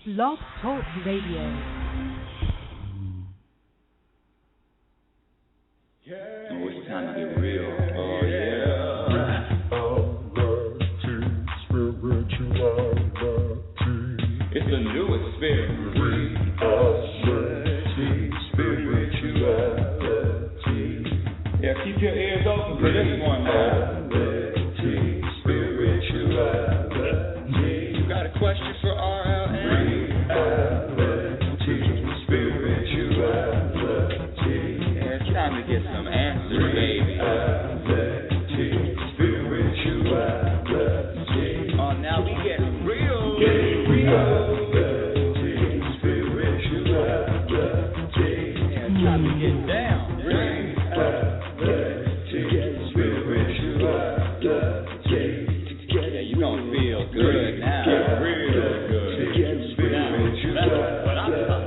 Blog Talk Radio. Oh, it's time to get real. Oh, yeah. It's the new experience. Yeah, keep your ears open for this one now. You got a question for RLN? Yeah, it's time to get some answers, baby. Oh, now we get real. Yeah, it's time to get down. Yeah, you gonna feel good now. Real good. That's what I'm talking about.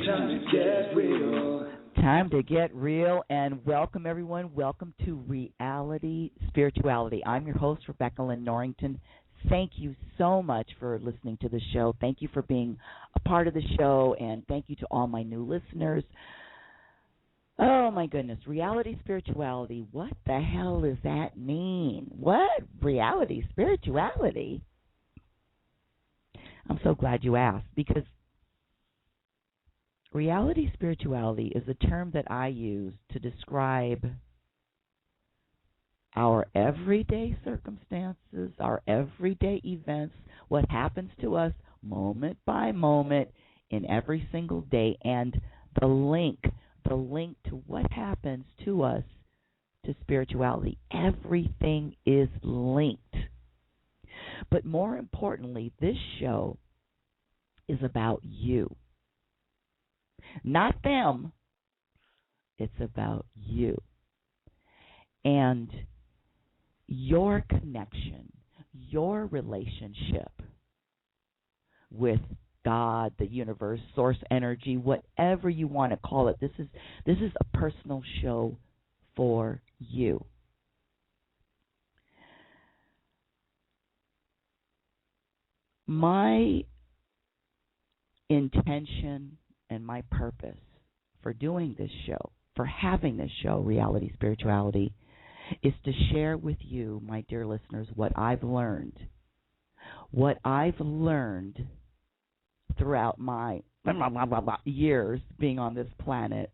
Time to get real. Time to get real, and welcome, everyone. Welcome to Reality Spirituality. I'm your host, Rebecca Lynn Norrington. Thank you so much for listening to the show. Thank you for being a part of the show, and thank you to all my new listeners. Oh, my goodness. Reality Spirituality. What the hell does that mean? What? Reality Spirituality? I'm so glad you asked, because reality spirituality is a term that I use to describe our everyday circumstances, our everyday events, what happens to us moment by moment in every single day, and the link to what happens to us to spirituality. Everything is linked. But more importantly, this show is about you. Not them. It's about you. And your connection, your relationship with God, the universe, source energy, whatever you want to call it. This is a personal show for you. My intention and my purpose for doing this show, for having this show, Reality Spirituality, is to share with you, my dear listeners, what I've learned. What I've learned throughout my years being on this planet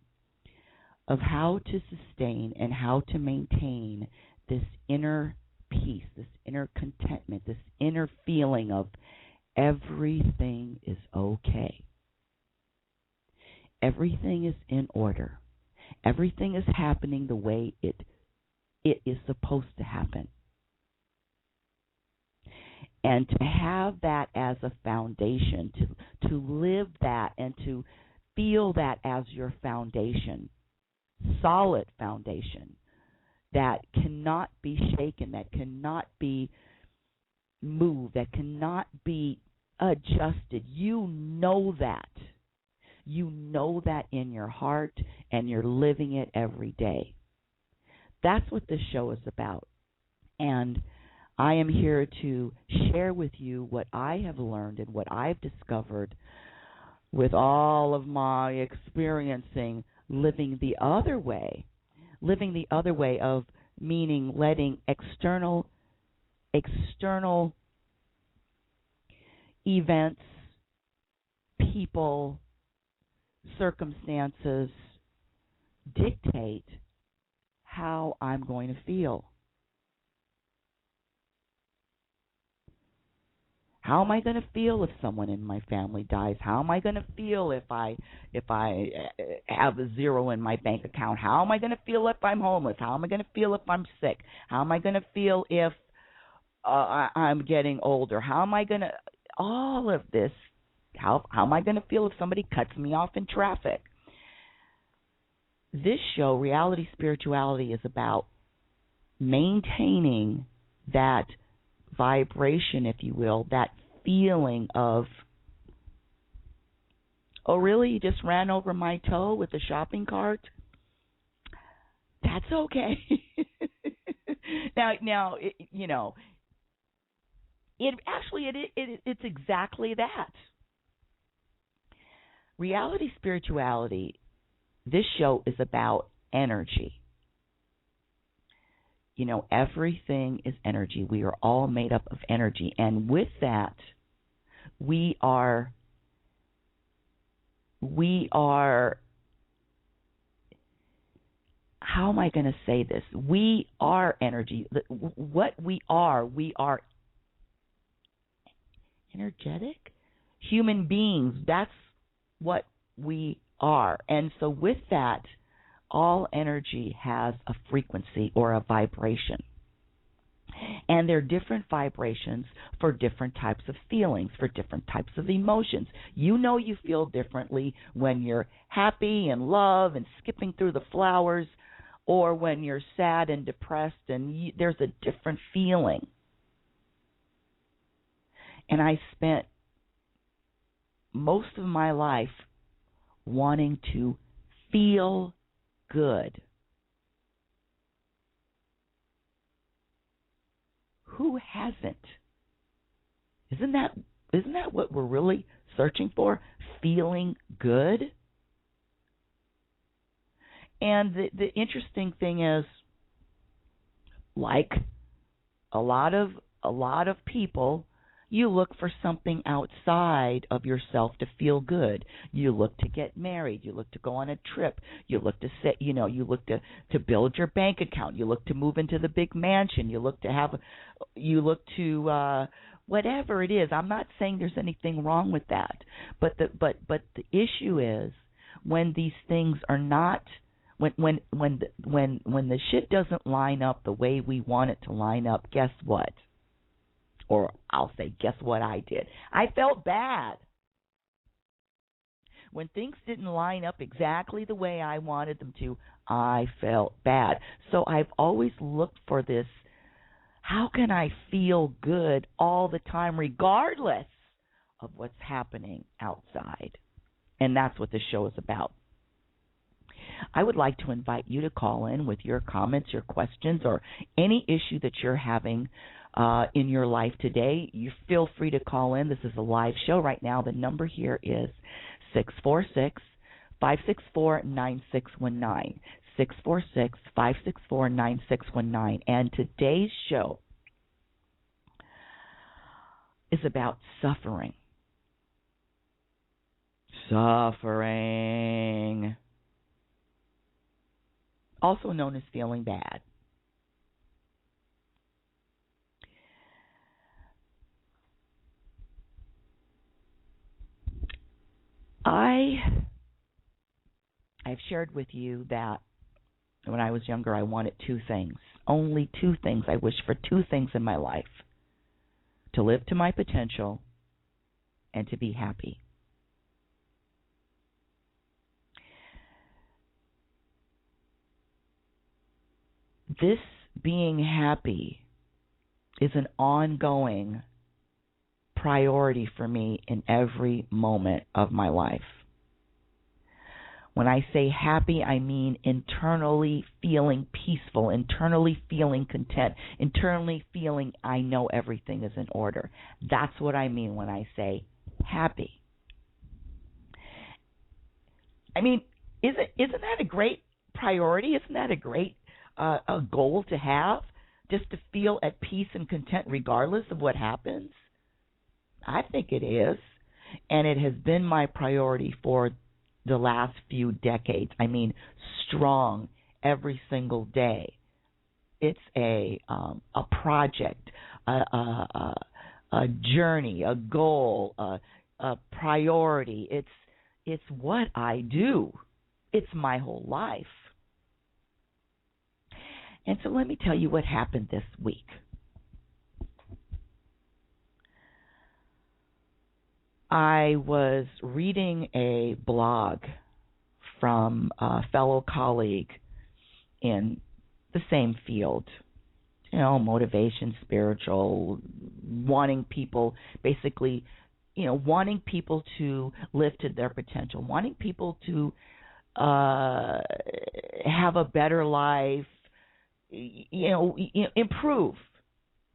of how to sustain and how to maintain this inner peace, this inner contentment, this inner feeling of everything is okay. Everything is in order. Everything is happening the way it is supposed to happen. And to have that as a foundation, to live that and to feel that as your foundation, solid foundation, that cannot be shaken, that cannot be moved, that cannot be adjusted. You know that. You know that in your heart, and you're living it every day. That's what this show is about. And I am here to share with you what I have learned and what I've discovered with all of my experiencing living the other way of meaning letting external events, people, circumstances dictate how I'm going to feel. How am I going to feel if someone in my family dies? How am I going to feel if I have a zero in my bank account? How am I going to feel if I'm homeless? How am I going to feel if I'm sick? How am I going to feel if I'm getting older? How am I going to all of this? How am I going to feel if somebody cuts me off in traffic? This show, Reality Spirituality, is about maintaining that vibration, if you will, that feeling of, oh, really? You just ran over my toe with a shopping cart? That's okay. Now, you know, it's exactly that. Reality Spirituality, this show is about energy. You know, everything is energy. We are all made up of energy. And with that, we are, how am I going to say this? We are energy. What we are energetic human beings. That's what we are. And so with that, all energy has a frequency or a vibration. And there are different vibrations for different types of feelings, for different types of emotions. You know you feel differently when you're happy and love and skipping through the flowers, or when you're sad and depressed, and there's a different feeling. And I spent most of my life wanting to feel good. Who hasn't? Isn't that what we're really searching for? Feeling good? And the interesting thing is, like a lot of people, you look for something outside of yourself to feel good. You look to get married. You look to go on a trip. You look to you look to build your bank account. You look to move into the big mansion. You look to whatever it is. I'm not saying there's anything wrong with that, but the issue is when these things are not, when the shit doesn't line up the way we want it to line up. Guess what? Or I'll say, guess what I did? I felt bad. When things didn't line up exactly the way I wanted them to, I felt bad. So I've always looked for this, how can I feel good all the time regardless of what's happening outside? And that's what this show is about. I would like to invite you to call in with your comments, your questions, or any issue that you're having in your life today. You feel free to call in. This is a live show right now. The number here is 646-564-9619. 646-564-9619. And today's show is about suffering. Suffering. Also known as feeling bad. I've shared with you that when I was younger, I wanted two things. Only two things. I wished for two things in my life: to live to my potential and to be happy. This being happy is an ongoing priority for me in every moment of my life. When I say happy, I mean internally feeling peaceful, internally feeling content, internally feeling I know everything is in order. That's what I mean when I say happy. I mean, isn't that a great priority? Isn't that a great a goal to have? Just to feel at peace and content regardless of what happens? I think it is, and it has been my priority for the last few decades. I mean, strong every single day. It's a project, a journey, a goal, a priority. It's what I do. It's my whole life. And so let me tell you what happened this week. I was reading a blog from a fellow colleague in the same field, motivation, spiritual, wanting people, basically, wanting people to live to their potential, wanting people to have a better life, improve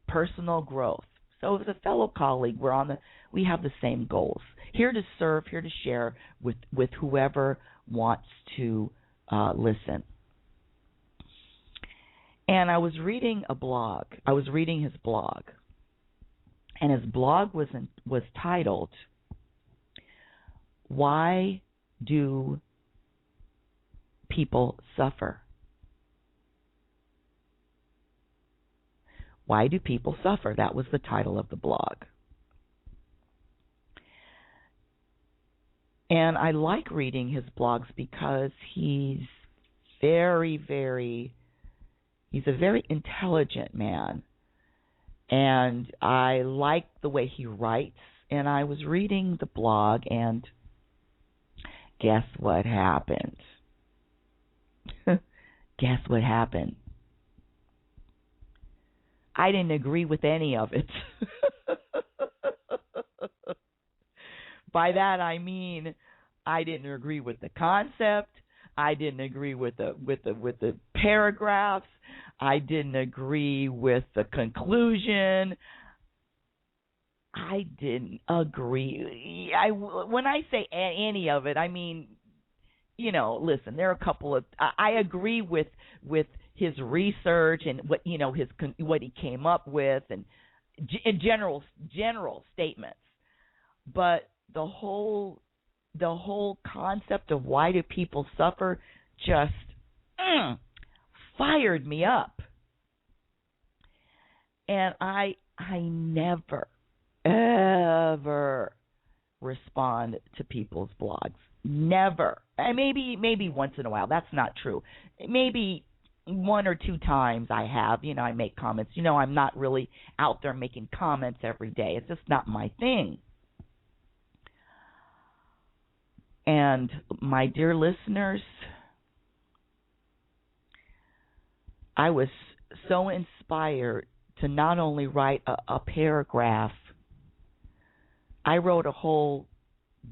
personal growth. So as a fellow colleague, we're on We have the same goals. Here to serve, here to share with whoever wants to listen. And I was reading a blog. I was reading his blog. And his blog was titled, "Why Do People Suffer?" Why do people suffer? That was the title of the blog. And I like reading his blogs because he's a very intelligent man. And I like the way he writes. And I was reading the blog, and guess what happened? Guess what happened? I didn't agree with any of it. By that I mean I didn't agree with the concept. I didn't agree with the paragraphs. I didn't agree with the conclusion. I didn't agree. When I say any of it, I mean, listen, there are a couple of. I agree with his research and what what he came up with, and in general statements. But the whole concept of why do people suffer just fired me up. And I never, ever respond to people's blogs. Never. Maybe once in a while. That's not true. Maybe one or two times I have. I make comments. I'm not really out there making comments every day. It's just not my thing. And my dear listeners, I was so inspired to not only write a paragraph, I wrote a whole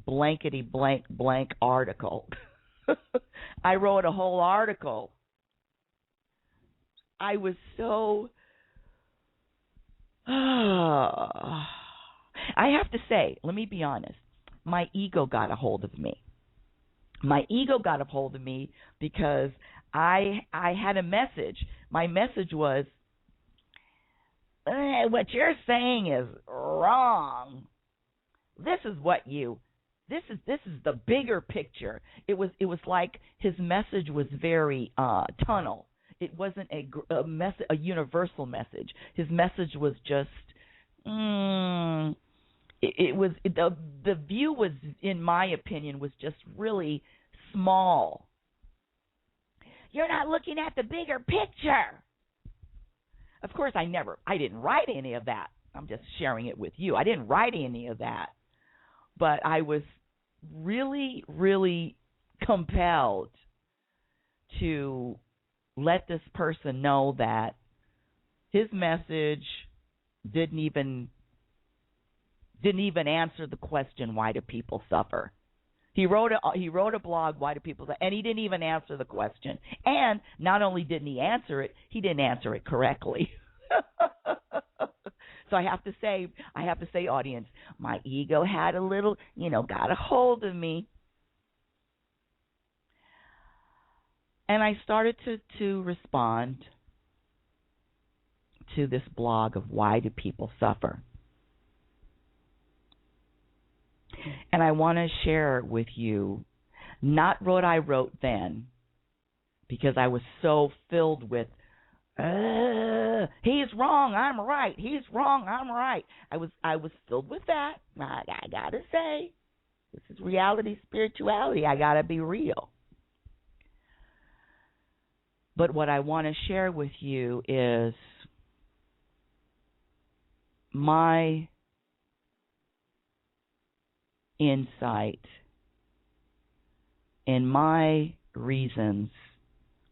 blankety blank article. I wrote a whole article. I was so... I have to say, let me be honest, my ego got a hold of me. My ego got a hold of me because I had a message. My message was, what you're saying is wrong. This is the bigger picture. It was like his message was very tunnel. It wasn't a universal message. His message was just the view was, in my opinion, was just really small. You're not looking at the bigger picture. Of course, I didn't write any of that. I'm just sharing it with you. I didn't write any of that. But I was really, really compelled to let this person know that his message didn't even answer the question, why do people suffer? He wrote a blog, why do people suffer? And he didn't even answer the question. And not only didn't he answer it, he didn't answer it correctly. So I have to say, audience, my ego had a little, got a hold of me. And I started to respond to this blog of why do people suffer. And I want to share with you not what I wrote then, because I was so filled with, he's wrong, I'm right. He's wrong, I'm right. I was filled with that. I got to say, this is reality spirituality. I got to be real. But what I want to share with you is my insight and my reasons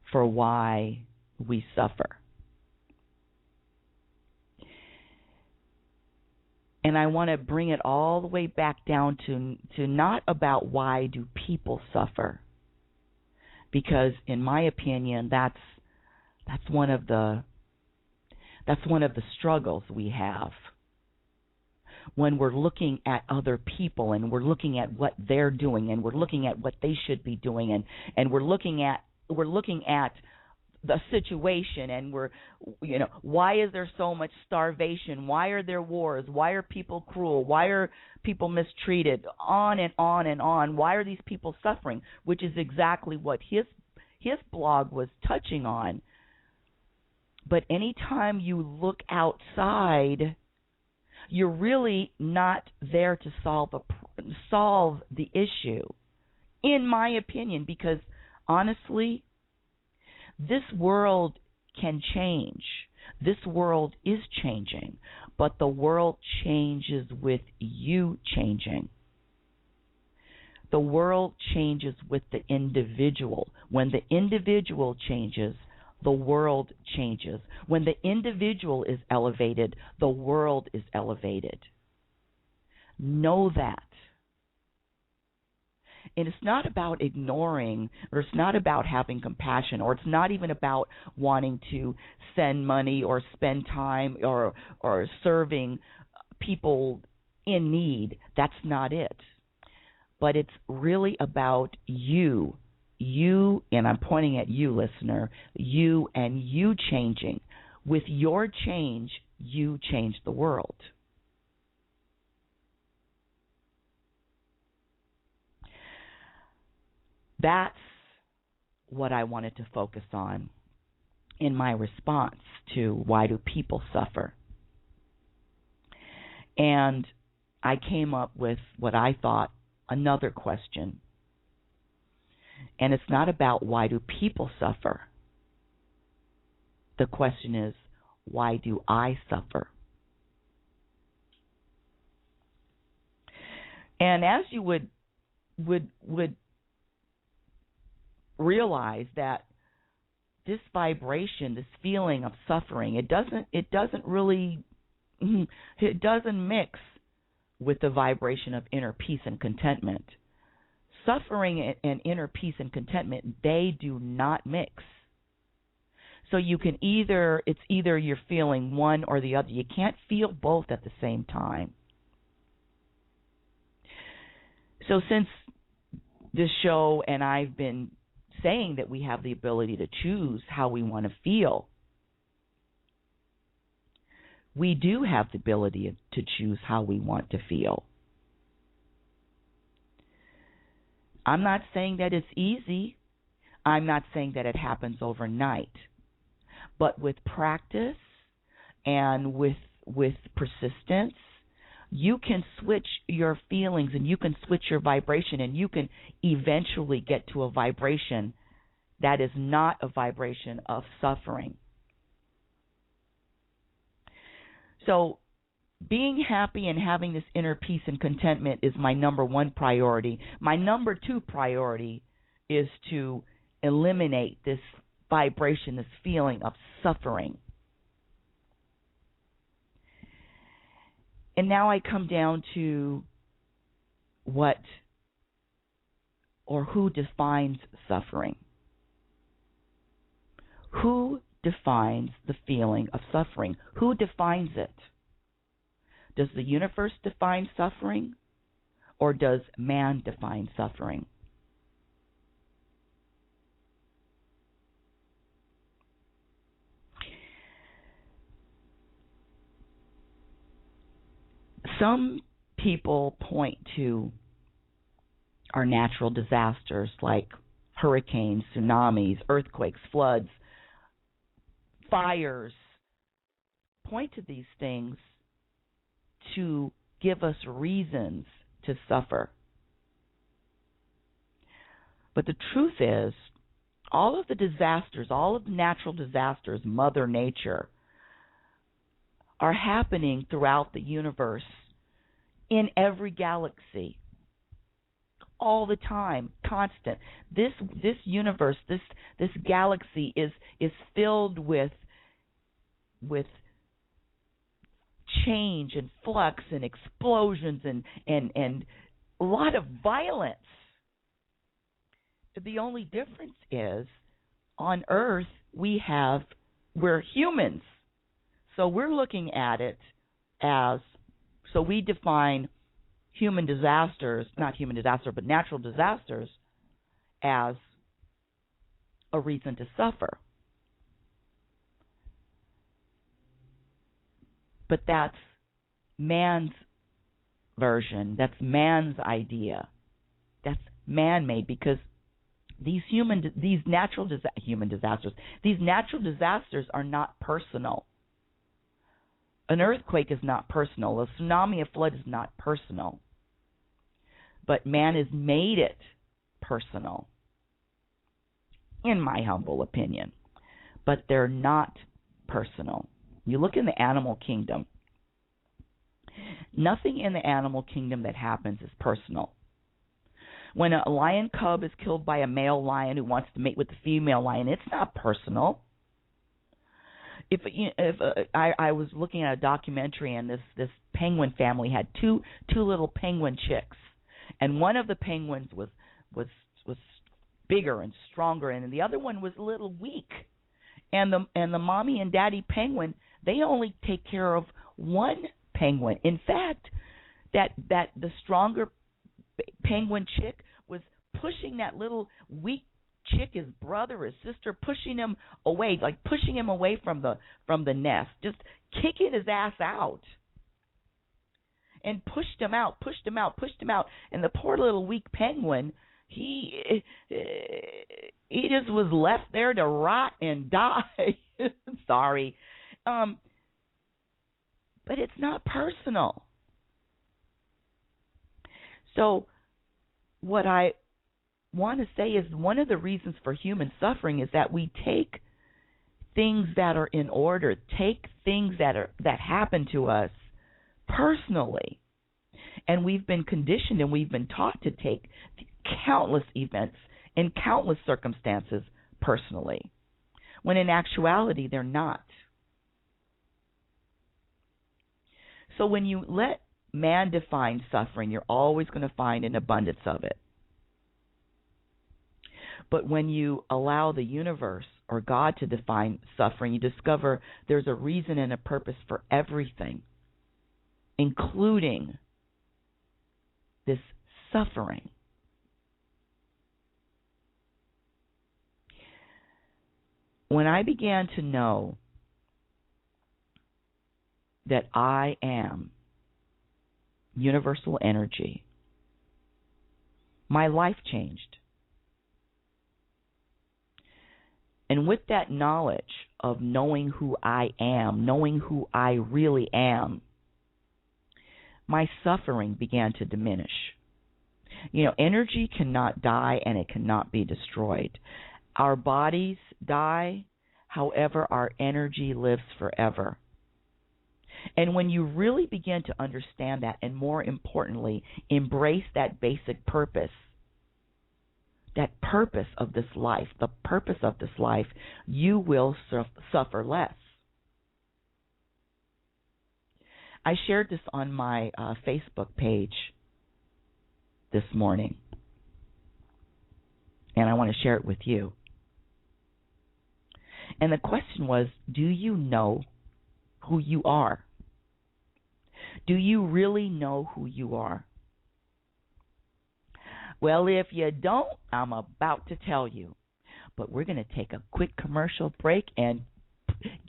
for why we suffer. And I want to bring it all the way back down to not about why do people suffer, because in my opinion that's one of the struggles we have. when we're looking at other people and we're looking at what they're doing and we're looking at what they should be doing and we're looking at the situation, and why is there so much starvation? Why are there wars? Why are people cruel? Why are people mistreated? On and on and on. Why are these people suffering? Which is exactly what his blog was touching on. But anytime you look outside, you're really not there to solve the issue, in my opinion, because honestly, this world can change. This world is changing, but the world changes with you changing. The world changes with the individual. When the individual changes, the world changes. When the individual is elevated, the world is elevated. Know that. And it's not about ignoring, or it's not about having compassion, or it's not even about wanting to send money or spend time or serving people in need. That's not it. But it's really about you, and I'm pointing at you, listener, you and you changing. With your change, you change the world. That's what I wanted to focus on in my response to why do people suffer. And I came up with what I thought another question. And it's not about why do people suffer. The question is, why do I suffer? And as you would realize that this vibration, this feeling of suffering, it doesn't mix with the vibration of inner peace and contentment. Suffering and inner peace and contentment, they do not mix. So it's either you're feeling one or the other. You can't feel both at the same time. So since this show and I've been saying that we have the ability to choose how we want to feel, we do have the ability to choose how we want to feel. I'm not saying that it's easy. I'm not saying that it happens overnight. But with practice and with persistence, you can switch your feelings and you can switch your vibration, and you can eventually get to a vibration that is not a vibration of suffering. So being happy and having this inner peace and contentment is my number one priority. My number two priority is to eliminate this vibration, this feeling of suffering. And now I come down to what or who defines suffering. Who defines the feeling of suffering? Who defines it? Does the universe define suffering, or does man define suffering? Some people point to our natural disasters like hurricanes, tsunamis, earthquakes, floods, fires. Point to these things to give us reasons to suffer. But the truth is, all of the disasters, all of the natural disasters, Mother Nature, are happening throughout the universe, in every galaxy, all the time, constant. This universe, this galaxy is filled with change and flux and explosions and a lot of violence. The only difference is, on Earth we're humans, so we're looking at it as So we define human disasters, not human disaster, but natural disasters, as a reason to suffer. But that's man's version. That's man's idea. That's man-made, because these natural disasters are not personal. An earthquake is not personal. A tsunami, a flood is not personal. But man has made it personal, in my humble opinion. But they're not personal. You look in the animal kingdom, nothing in the animal kingdom that happens is personal. When a lion cub is killed by a male lion who wants to mate with the female lion, it's not personal. I was looking at a documentary, and this penguin family had two little penguin chicks, and one of the penguins was bigger and stronger, and the other one was a little weak. And the mommy and daddy penguin, they only take care of one penguin. In fact, that the stronger penguin chick was pushing that little weak chick, his brother, his sister, pushing him away, like pushing him away from the nest, just kicking his ass out. And pushed him out. And the poor little weak penguin, he just was left there to rot and die. Sorry. But it's not personal. So what I want to say is, one of the reasons for human suffering is that we take things that are in order, take things that happen to us personally. And we've been conditioned and we've been taught to take countless events and countless circumstances personally, when in actuality they're not. So when you let man define suffering, you're always going to find an abundance of it. But when you allow the universe or God to define suffering, you discover there's a reason and a purpose for everything, including this suffering. When I began to know that I am universal energy, my life changed. And with that knowledge of knowing who I am, knowing who I really am, my suffering began to diminish. You know, energy cannot die and it cannot be destroyed. Our bodies die, however, our energy lives forever. And when you really begin to understand that, and more importantly, embrace that basic purpose, that purpose of this life, the purpose of this life, you will suffer less. I shared this on my Facebook page this morning, and I want to share it with you. And the question was, do you know who you are? Do you really know who you are? Well, if you don't, I'm about to tell you. But we're going to take a quick commercial break and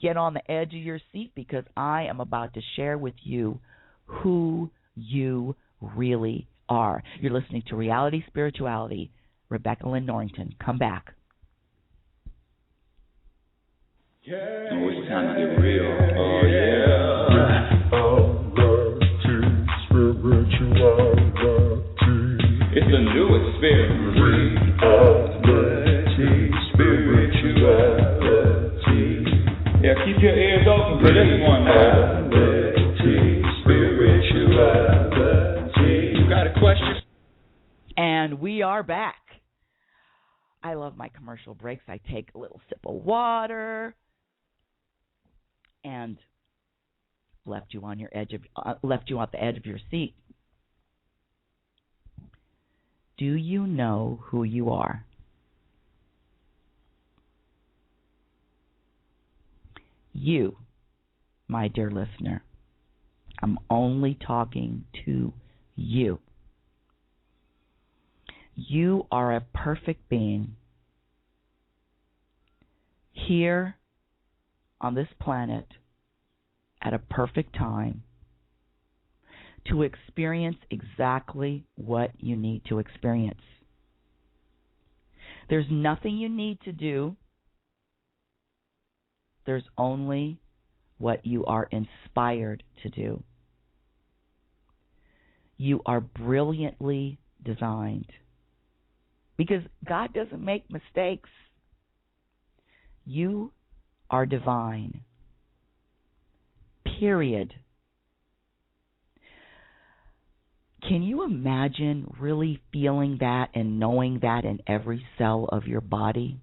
get on the edge of your seat, because I am about to share with you who you really are. You're listening to Reality Spirituality. Rebecca Lynn Norrington. Come back. Oh, it's time to get real. Oh, yeah. It's the new experience. Reality Spirituality. Yeah, keep your ears open for this one now. Reality Spirituality. You got a question? And we are back. I love my commercial breaks. I take a little sip of water and left you on the edge of your seat. Do you know who you are? You, my dear listener, I'm only talking to you. You are a perfect being here on this planet at a perfect time to experience exactly what you need to experience. There's nothing you need to do. There's only what you are inspired to do. You are brilliantly designed. Because God doesn't make mistakes. You are divine. Period. Can you imagine really feeling that and knowing that in every cell of your body?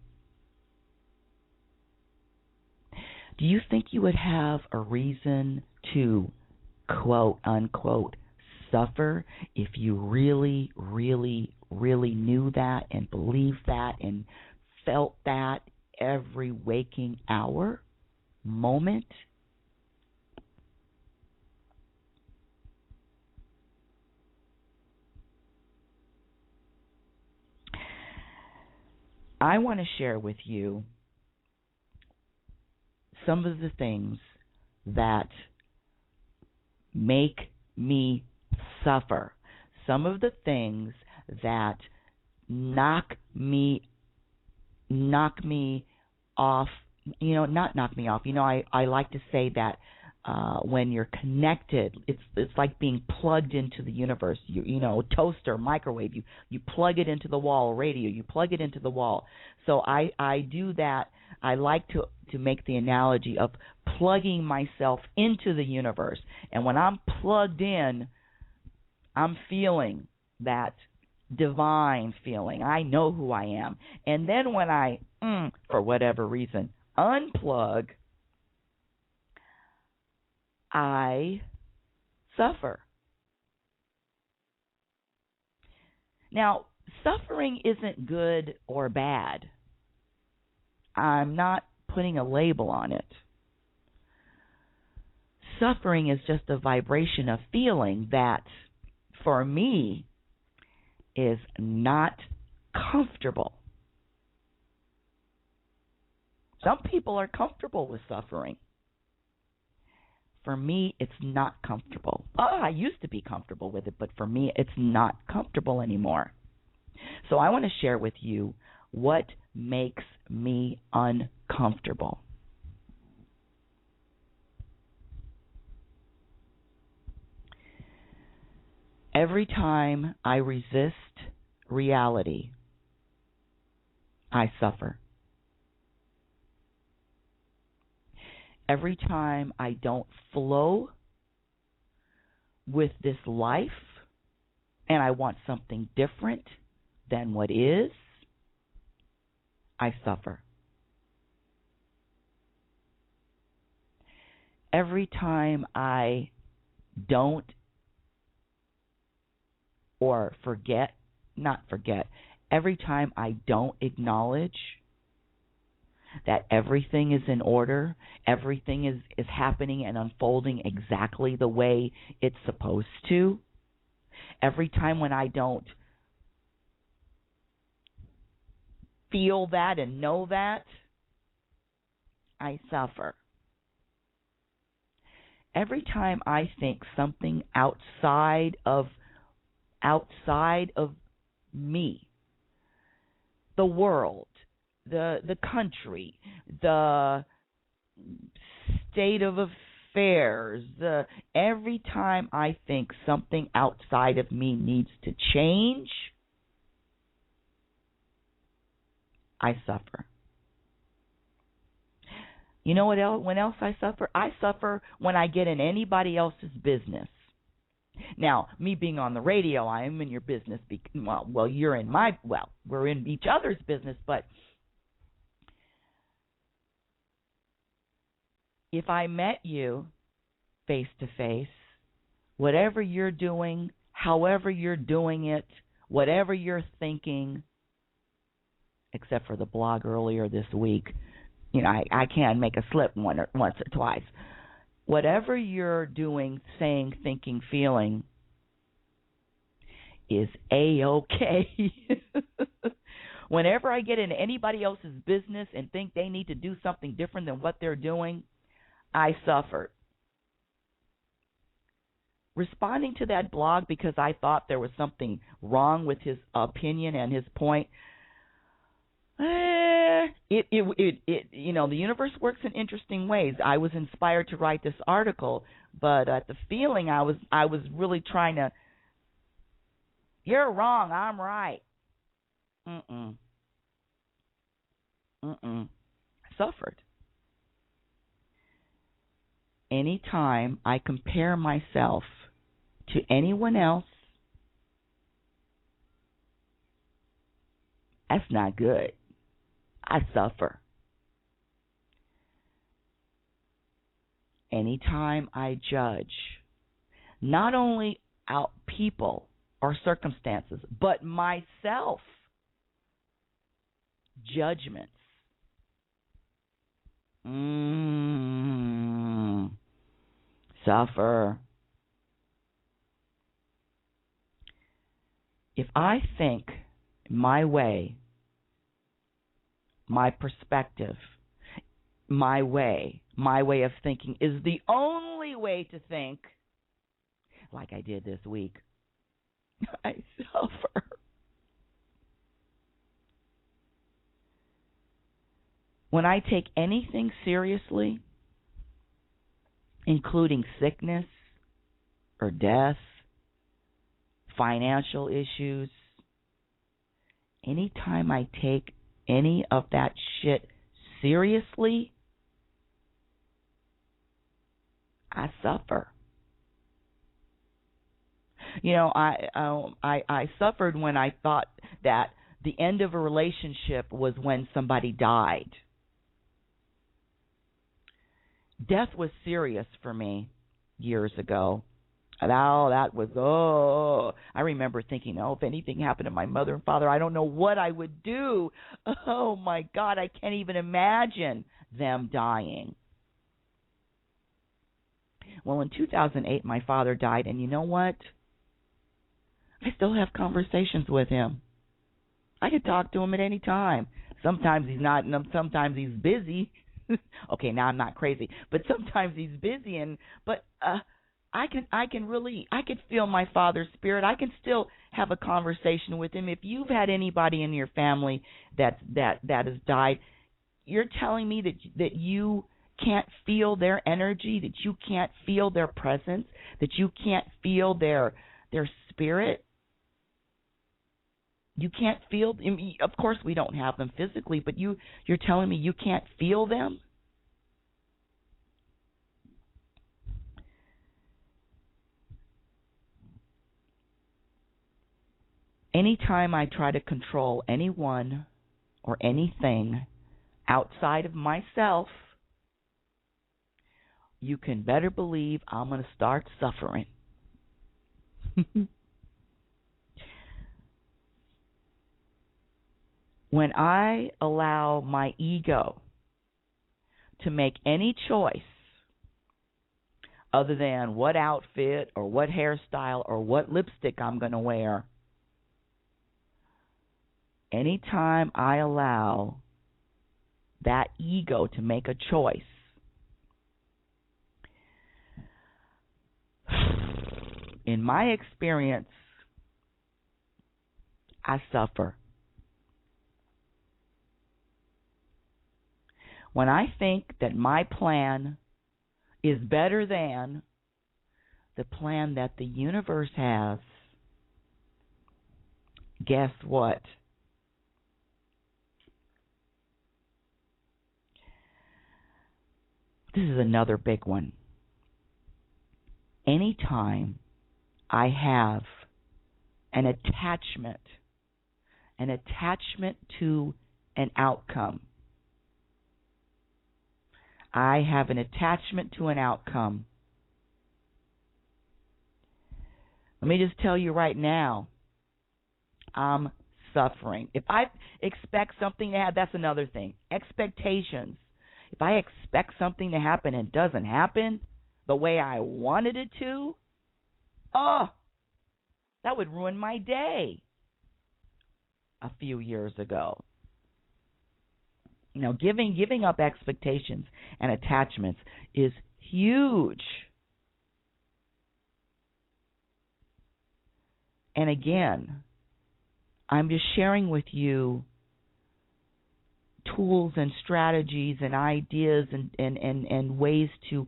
Do you think you would have a reason to, quote unquote, suffer if you really, really, really knew that and believed that and felt that every waking hour, moment? I want to share with you some of the things that make me suffer, some of the things that knock me off, not knock me off. I like to say that when you're connected, it's like being plugged into the universe. Toaster, microwave, you plug it into the wall, radio, you plug it into the wall. So I do that. I like to make the analogy of plugging myself into the universe. And when I'm plugged in, I'm feeling that divine feeling. I know who I am. And then when I, for whatever reason, unplug, I suffer. Now, suffering isn't good or bad. I'm not putting a label on it. Suffering is just a vibration of feeling that, for me, is not comfortable. Some people are comfortable with suffering. For me, it's not comfortable. I used to be comfortable with it, but for me, it's not comfortable anymore. So I want to share with you what makes me uncomfortable. Every time I resist reality, I suffer. Every time I don't flow with this life and I want something different than what is, I suffer. Every time I don't every time I don't acknowledge that everything is in order, everything is happening and unfolding exactly the way it's supposed to, every time when I don't feel that and know that, I suffer. Every time I think something outside of me, the world, the country, the state of affairs, every time I think something outside of me needs to change, I suffer. You know what else? When else I suffer? I suffer when I get in anybody else's business. Now, me being on the radio, I am in your business. You're in my. Well, we're in each other's business. But if I met you face to face, whatever you're doing, however you're doing it, whatever you're thinking, except for the blog earlier this week, I can make a slip once or twice. whatever you're doing, saying, thinking, feeling is A-okay. Whenever I get into anybody else's business and think they need to do something different than what they're doing, I suffered. Responding to that blog because I thought there was something wrong with his opinion and his point, the universe works in interesting ways. I was inspired to write this article, but the feeling I was really trying to, you're wrong, I'm right. I suffered. Anytime I compare myself to anyone else, that's not good. I suffer. Anytime I judge, not only out people or circumstances, but myself, judgments. Suffer. If I think my way, my perspective, my way of thinking is the only way to think, like I did this week, I suffer. When I take anything seriously, including sickness or death, financial issues, anytime I take any of that shit seriously, I suffer. I suffered when I thought that the end of a relationship was when somebody died. Death was serious for me years ago. That was, I remember thinking, if anything happened to my mother and father, I don't know what I would do. Oh, my God, I can't even imagine them dying. Well, in 2008, my father died, and you know what? I still have conversations with him. I could talk to him at any time. Sometimes he's not, and sometimes he's busy. Okay, now I'm not crazy, but sometimes he's busy, I could feel my father's spirit. I can still have a conversation with him. If you've had anybody in your family that has died, you're telling me that you can't feel their energy, that you can't feel their presence, that you can't feel their spirit. You can't feel. Of course, we don't have them physically, but you're telling me you can't feel them. Anytime I try to control anyone or anything outside of myself, you can better believe I'm going to start suffering. When I allow my ego to make any choice other than what outfit or what hairstyle or what lipstick I'm going to wear, anytime I allow that ego to make a choice, in my experience, I suffer. When I think that my plan is better than the plan that the universe has, guess what? This is another big one. Anytime I have an attachment to an outcome, I have an attachment to an outcome. Let me just tell you right now, I'm suffering. If I expect something to happen, that's another thing. Expectations. If I expect something to happen and it doesn't happen, the way I wanted it to, that would ruin my day a few years ago. Giving up expectations and attachments is huge. And again, I'm just sharing with you tools and strategies and ideas and ways to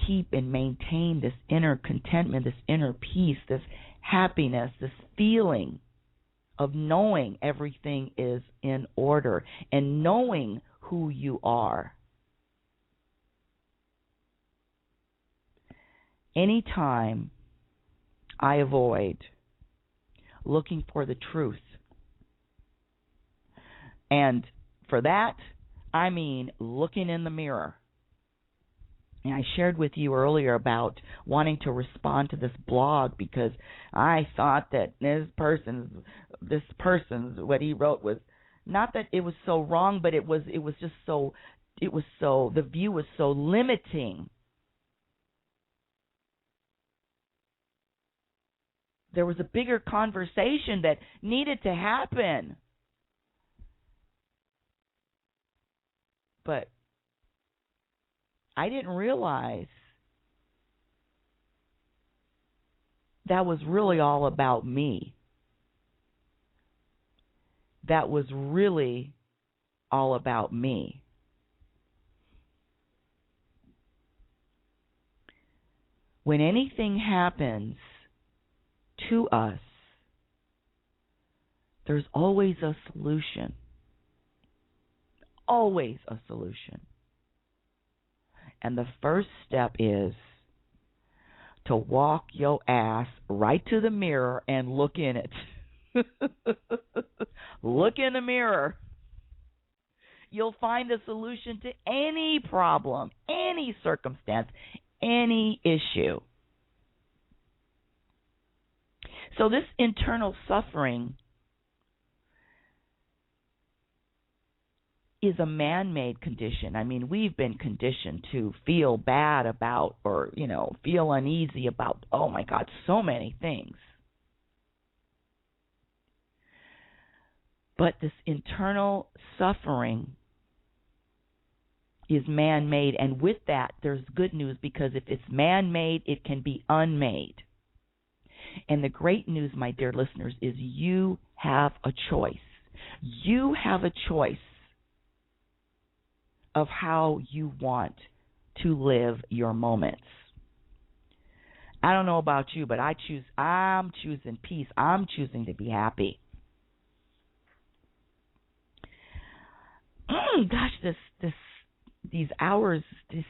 keep and maintain this inner contentment, this inner peace, this happiness, this feeling of knowing everything is in order and knowing who you are. Anytime I avoid looking for the truth, and for that, I mean looking in the mirror. And I shared with you earlier about wanting to respond to this blog because I thought that this person's what he wrote was not that it was so wrong, but the view was so limiting. There was a bigger conversation that needed to happen. But I didn't realize that was really all about me. That was really all about me. When anything happens to us, there's always a solution. Always a solution. And the first step is to walk your ass right to the mirror and look in it. Look in the mirror. You'll find a solution to any problem, any circumstance, any issue. So this internal suffering is a man-made condition. I mean, we've been conditioned to feel bad about or, feel uneasy about, oh my God, so many things. But this internal suffering is man-made, and with that, there's good news, because if it's man-made, it can be unmade. And the great news, my dear listeners, is you have a choice. You have a choice of how you want to live your moments. I don't know about you, but I'm choosing peace. I'm choosing to be happy. Gosh, these hours, this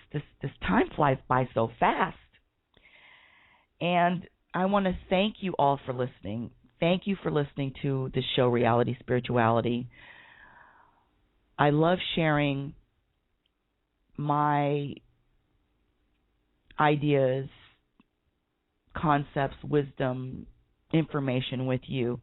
time flies by so fast. And I want to thank you all for listening. Thank you for listening to the show Reality Spirituality. I love sharing my ideas, concepts, wisdom, information with you.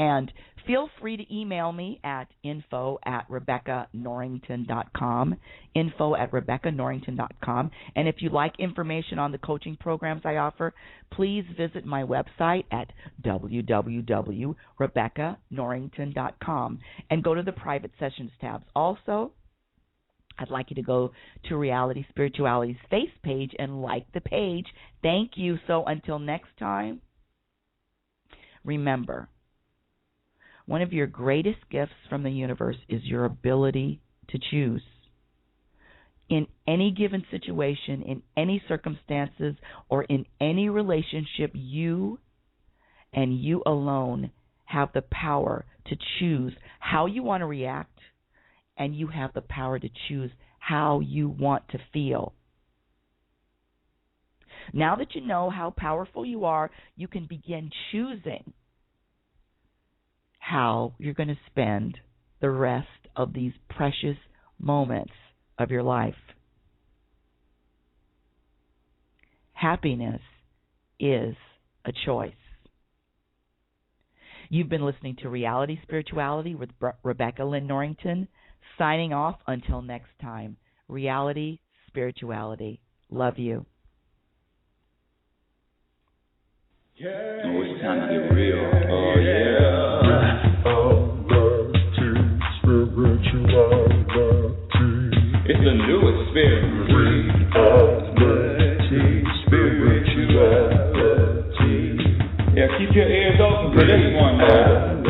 And feel free to email me at info@RebeccaNorrington.com, info@RebeccaNorrington.com. And if you like information on the coaching programs I offer, please visit my website at www.RebeccaNorrington.com and go to the private sessions tabs. Also, I'd like you to go to Reality Spirituality's face page and like the page. Thank you. So until next time, remember, one of your greatest gifts from the universe is your ability to choose. In any given situation, in any circumstances, or in any relationship, you and you alone have the power to choose how you want to react, and you have the power to choose how you want to feel. Now that you know how powerful you are, you can begin choosing how you're going to spend the rest of these precious moments of your life. Happiness is a choice. You've been listening to Reality Spirituality with Rebecca Lynn Norrington, signing off until next time. Reality Spirituality. Love you. Oh, it's time to get real. Oh, yeah. It's the new experience. Reality Spirituality. Yeah, keep your ears open for this one, man.